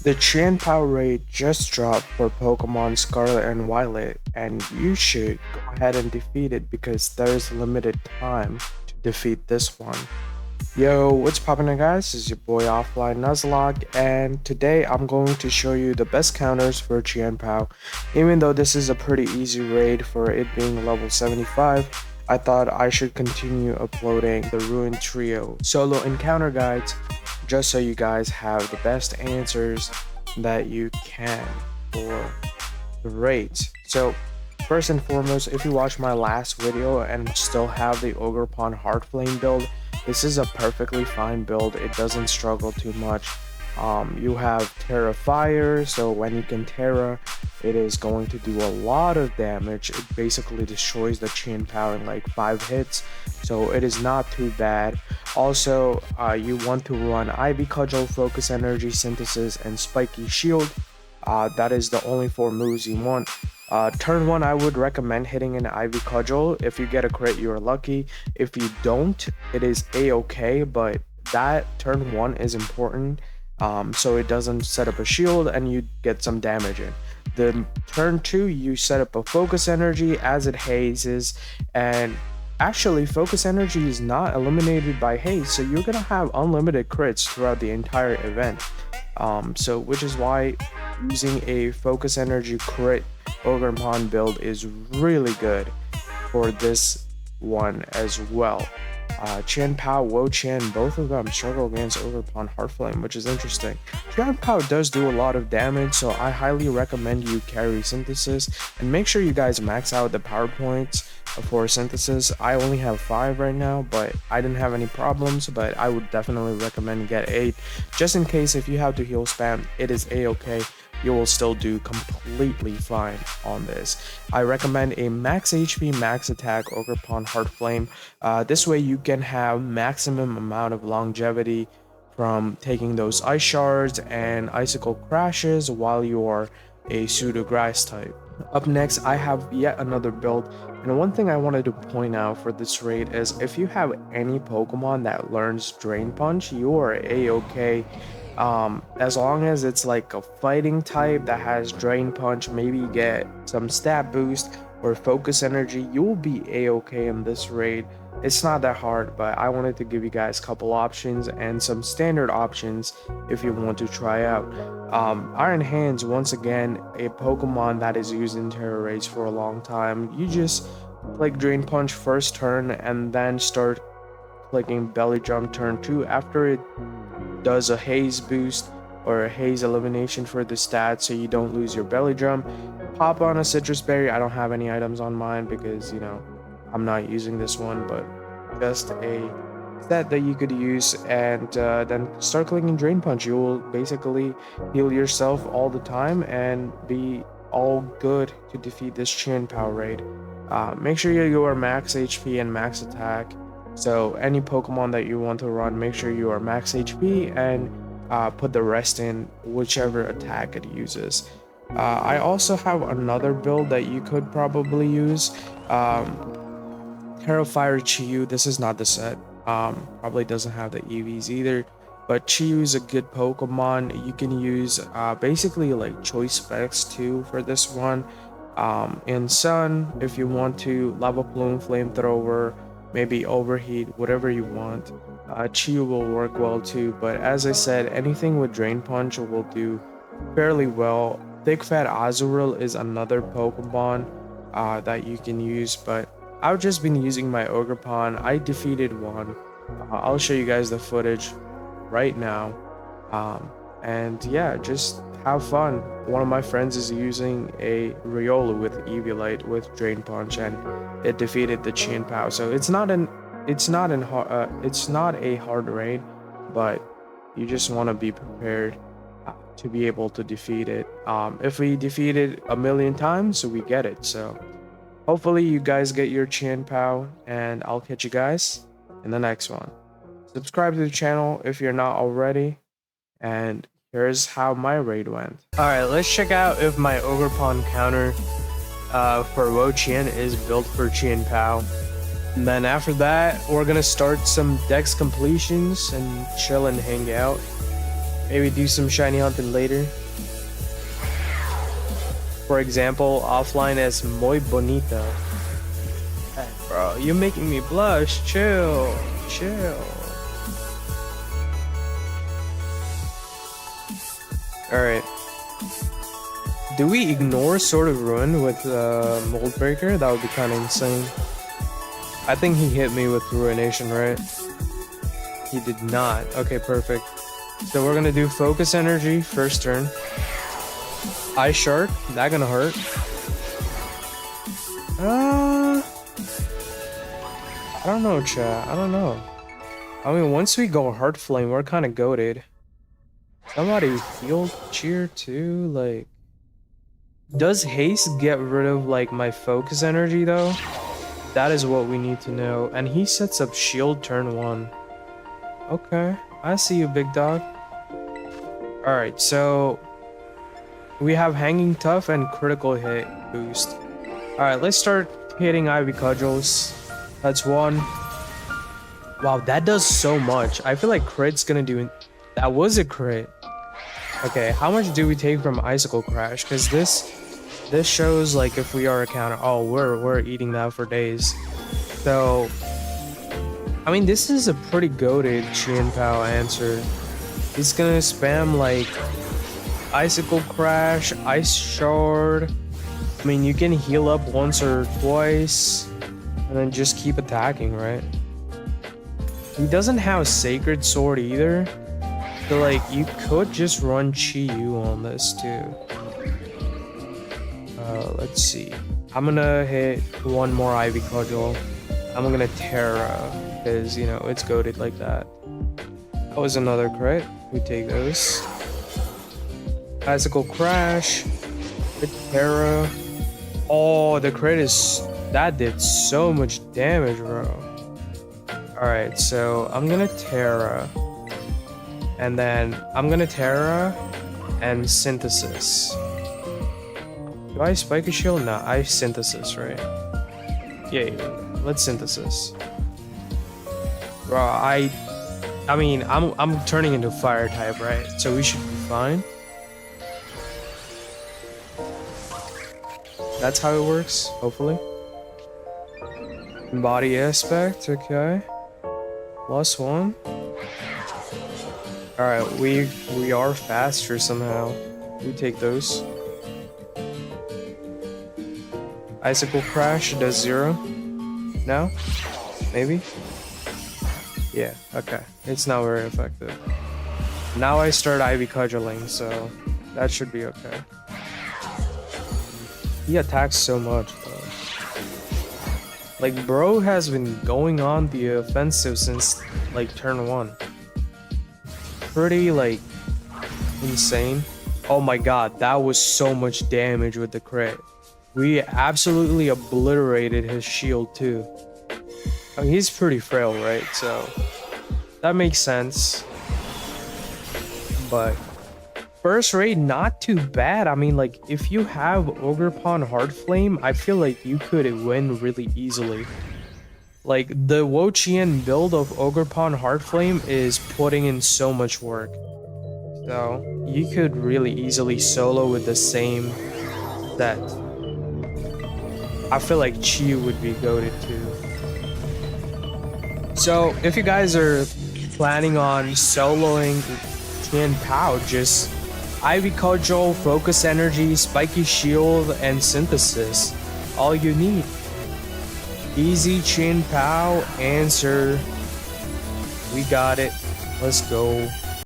The Chien-Pao raid just dropped for Pokemon Scarlet and Violet, and you should go ahead and defeat it because there's limited time to defeat this one. Yo, what's poppin' guys? This is your boy Offline Nuzlocke, and today I'm going to show you the best counters for Chien-Pao. Even though this is a pretty easy raid for it being level 75, I thought I should continue uploading the Ruined Trio solo encounter guides just so you guys have the best answers that you can for the raids. So first and foremost, if you watch my last video and still have the Ogre Pond Heart Flame build, this is a perfectly fine build. It doesn't struggle too much. You have Tera Fire, so when you can Tera, it is going to do a lot of damage. It basically destroys the Chien-Pao in like 5 hits, so it is not too bad. Also, you want to run Ivy Cudgel, Focus Energy, Synthesis, and Spiky Shield. That is the only 4 moves you want. Turn 1, I would recommend hitting an Ivy Cudgel. If you get a crit, you're lucky. If you don't, it is a-okay, but that turn 1 is important, so it doesn't set up a shield and you get some damage in. The turn 2, you set up a Focus Energy as it hazes, and actually Focus Energy is not eliminated by haze, so you're gonna have unlimited crits throughout the entire event. Which is why using a Focus Energy crit Ogre Pond build is really good for this one as well. Chien-Pao, Wo-Chien, both of them struggle against Ogre Pond Heart Flame, which is interesting. Chien-Pao does do a lot of damage, so I highly recommend you carry Synthesis, and make sure you guys max out the power points for Synthesis. I only have 5 right now, but I didn't have any problems, but I would definitely recommend get 8, just in case if you have to heal spam, it is a-okay. You will still do completely fine on this. I recommend a max HP, max attack Ogre Pond Heart Flame. This way you can have maximum amount of longevity from taking those ice shards and icicle crashes while you are a pseudo grass type. Up next, I have yet another build, and one thing I wanted to point out for this raid is if you have any Pokemon that learns Drain Punch, you are a-okay. As long as it's like a fighting type that has Drain Punch, maybe get some stat boost or Focus Energy, you will be a-okay in this raid. It's not that hard, but I wanted to give you guys a couple options and some standard options if you want to try out. Iron Hands, once again, a Pokemon that is used in Tera raids for a long time. You just click Drain Punch first turn and then start clicking Belly Jump turn 2 after it does a haze boost or a haze elimination for the stats, so you don't lose your belly drum. Pop on a citrus berry. I don't have any items on mine because, you know, I'm not using this one, but just a set that you could use, and then start clicking Drain Punch. You will basically heal yourself all the time and be all good to defeat this Chien-Pao raid. Make sure you are max HP and max attack. So any Pokemon that you want to run, make sure you are max HP and put the rest in whichever attack it uses. I also have another build that you could probably use. Terrifier Chi-Yu, this is not the set. Probably doesn't have the EVs either. But Chi-Yu is a good Pokemon. You can use basically like choice specs too for this one. In Sun, if you want to, Lava Plume, Flamethrower, maybe Overheat, whatever you want. Chi-Yu will work well too, but as I said, anything with Drain Punch will do fairly well. Thick Fat Azurill is another Pokemon that you can use, but I've just been using my Ogre Pond. I defeated one. I'll show you guys the footage right now. And yeah, just have fun. One of my friends is using a Riolu with Eviolite with Drain Punch, and it defeated the Chien-Pao. So it's not a hard raid, but you just want to be prepared to be able to defeat it. If we defeat it a million times, we get it. So hopefully you guys get your Chien-Pao, and I'll catch you guys in the next one. Subscribe to the channel if you're not already, and here's how my raid went. Alright, let's check out if my Ogre Pond counter for Wo-Chien is built for Chien-Pao. And then after that, we're gonna start some dex completions and chill and hang out. Maybe do some shiny hunting later. For example, offline as muy bonito. Hey, bro, you're making me blush. Chill. Alright. Do we ignore Sword of Ruin with Mold Breaker? That would be kind of insane. I think he hit me with Ruination, right? He did not. Okay, perfect. So we're gonna do Focus Energy first turn. Ice Shark, that gonna hurt. I don't know, chat. I don't know. I mean, once we go Heart Flame, we're kind of goated. Somebody heal Cheer too, like. Does haste get rid of like my focus energy though? That is what we need to know. And he sets up shield turn 1. Okay, I see you, big dog. Alright, so we have Hanging Tough and critical hit boost. Alright, let's start hitting Ivy Cudgels. That's 1. Wow, that does so much. I feel like crit's gonna do. That was a crit. Okay, how much do we take from Icicle Crash? Because this shows like if we are a counter. Oh, we're eating that for days. So, I mean, this is a pretty goated Chien-Pao answer. He's gonna spam like Icicle Crash, Ice Shard. I mean, you can heal up once or twice, and then just keep attacking, right? He doesn't have Sacred Sword either. So like, you could just run Chi-Yu on this too. Let's see. I'm gonna hit one more Ivy Cudgel. I'm gonna Tera, because, you know, it's goated like that. That was another crit. We take those. Icicle Crash. Hit Tera. Oh, the crit is... That did so much damage, bro. Alright, so I'm gonna Tera. And then I'm gonna Tera and Synthesis. Do I Spike a Shield? No, I Synthesis, right? Yeah. Let's Synthesis. Bro, I mean, I'm turning into Fire type, right? So we should be fine. That's how it works, hopefully. Body Aspect, okay. +1. Alright, we are faster somehow. We take those. Icicle Crash does 0. No? Maybe? Yeah, okay. It's not very effective. Now I start Ivy Cudgeling, so that should be okay. He attacks so much, though. Like, bro has been going on the offensive since, like, turn 1. Pretty, like, insane. Oh my god, that was so much damage with the crit. We absolutely obliterated his shield too. I mean, he's pretty frail, right? So that makes sense. But first rate, not too bad. I mean, like, if you have Ogerpon Heart Flame, I feel like you could win really easily. Like, the Wo-Chien build of Ogerpon Heart Flame is putting in so much work. So you could really easily solo with the same set. I feel like Chi would be goated too. So if you guys are planning on soloing Chien-Pao, just Ivy Cudgel, Focus Energy, Spiky Shield, and Synthesis. All you need. Easy Chien-Pao answer. We got it. Let's go.